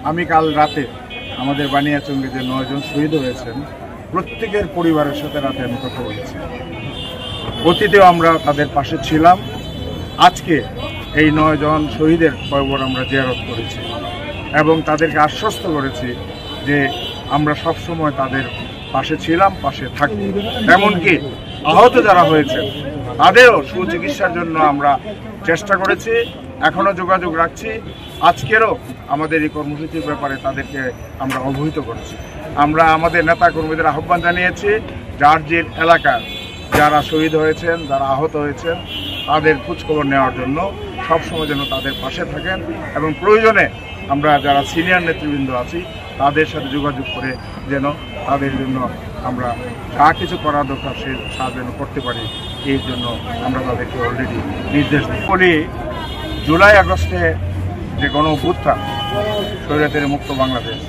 আমি কাল রাতে আমাদের বানিয়াচঙ্গে যে 9 জন শহীদ হয়েছেন প্রত্যেকের পরিবারের সাথে রাতে আমি কথা বলেছি। অতীতেও আমরা তাদের পাশে ছিলাম। আজকে এই 9 জন শহীদের কবর আমরা জিয়ারত করেছি এবং তাদেরকে আশ্বস্ত করেছি যে আমরা সবসময় তাদের পাশে ছিলাম, পাশে থাকব। এমনকি আহত যারা হয়েছে তাদেরও সুচিকিৎসার জন্য আমরা চেষ্টা করেছি, এখনও যোগাযোগ রাখছি। আজকেরও আমাদের এই কর্মসূচির ব্যাপারে তাদেরকে আমরা অবহিত করেছি। আমরা আমাদের নেতা কর্মীদের আহ্বান জানিয়েছি যার যে এলাকার যারা শহীদ হয়েছেন, যারা আহত হয়েছেন তাদের খোঁজখবর নেওয়ার জন্য সবসময় যেন তাদের পাশে থাকেন এবং প্রয়োজনে আমরা যারা সিনিয়র নেতৃবৃন্দ আছি তাদের সাথে যোগাযোগ করে যেন তাদের জন্য আমরা যা কিছু করা দরকার সে সাহায্য করতে পারি, এই জন্য আমরা তাদেরকে অলরেডি নির্দেশ দিই। বলি জুলাই আগস্টে যে গণ অভ্যুত্থান স্বৈরাচারী মুক্ত বাংলাদেশ,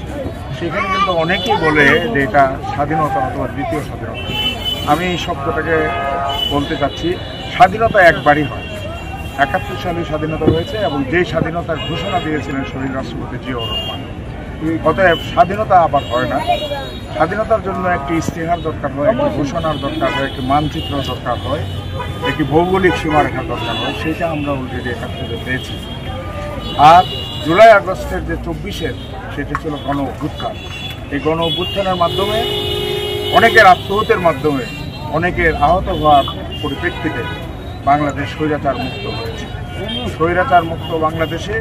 সেখানে কিন্তু অনেকেই বলে যে এটা স্বাধীনতা অথবা দ্বিতীয় স্বাধীনতা। আমি এই শব্দটাকে বলতে চাচ্ছি, স্বাধীনতা একবারই হয়। 71 সালে স্বাধীনতা হয়েছে এবং যেই স্বাধীনতার ঘোষণা দিয়েছিলেন শহীদ রাষ্ট্রপতি জিয়াউর রহমান। অতএব স্বাধীনতা আবার হয় না। স্বাধীনতার জন্য একটি ইস্তেহার দরকার হয়, একটি ঘোষণার দরকার হয়, একটি মানচিত্র দরকার হয়, একটি ভৌগোলিক সীমারেখার দরকার হয়। সেটা আমরা অলরেডি 71 পেয়েছি। আর জুলাই আগস্টের যে 24-এর সেটা ছিল গণ অভ্যুত্থান। এই গণ অভ্যুত্থানের মাধ্যমে অনেকের আত্মহত্যের মাধ্যমে অনেকের আহত হওয়ার পরিপ্রেক্ষিতে বাংলাদেশ স্বৈরাচার মুক্ত হয়েছে। স্বৈরাচার মুক্ত বাংলাদেশে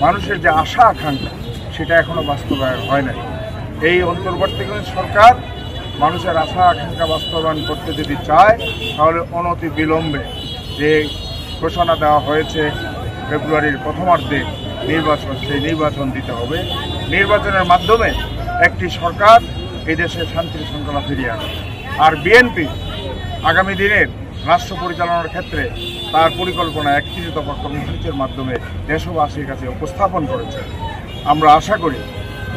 মানুষের যে আশা আকাঙ্ক্ষা সেটা এখনও বাস্তবায়ন হয় নাই। এই অন্তর্বর্তীকালীন সরকার মানুষের আশা আকাঙ্ক্ষা বাস্তবায়ন করতে যদি চায় তাহলে অনতি বিলম্বে যে ঘোষণা দেওয়া হয়েছে ফেব্রুয়ারির প্রথমার্ধে নির্বাচন, সেই নির্বাচন দিতে হবে। নির্বাচনের মাধ্যমে একটি সরকার এই দেশে শান্তি শৃঙ্খলা ফিরিয়ে আনে। আর বিএনপি আগামী দিনের রাষ্ট্র পরিচালনার ক্ষেত্রে তার পরিকল্পনা 31 দফা কর্মসূচির মাধ্যমে দেশবাসীর কাছে উপস্থাপন করেছে। আমরা আশা করি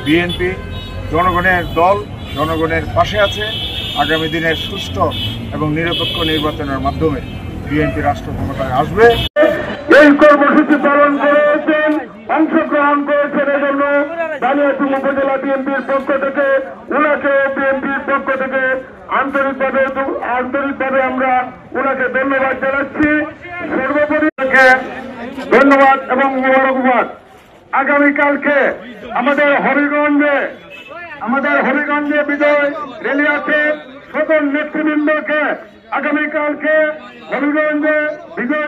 বিএনপি জনগণের দল, জনগণের পাশে আছে। আগামী দিনের সুষ্ঠু এবং নিরপেক্ষ নির্বাচনের মাধ্যমে বিএনপি রাষ্ট্র ক্ষমতায় আসবে। এই কর্মসূচি পালন করেছেন, অংশগ্রহণ করেছেন এজন্য বানিয়াচং উপজেলা বিএনপির পক্ষ থেকে উনাকে বিএনপির পক্ষ থেকে আন্তরিকভাবে আমরা উনাকে ধন্যবাদ জানাচ্ছি। সর্বোপরি ধন্যবাদ এবং মোবারকবাদ। আগামীকালকে আমাদের হবিগঞ্জে বিজয় র্যালি আছে। সকল নেতৃবৃন্দকে আগামীকালকে হবিগঞ্জে বিজয়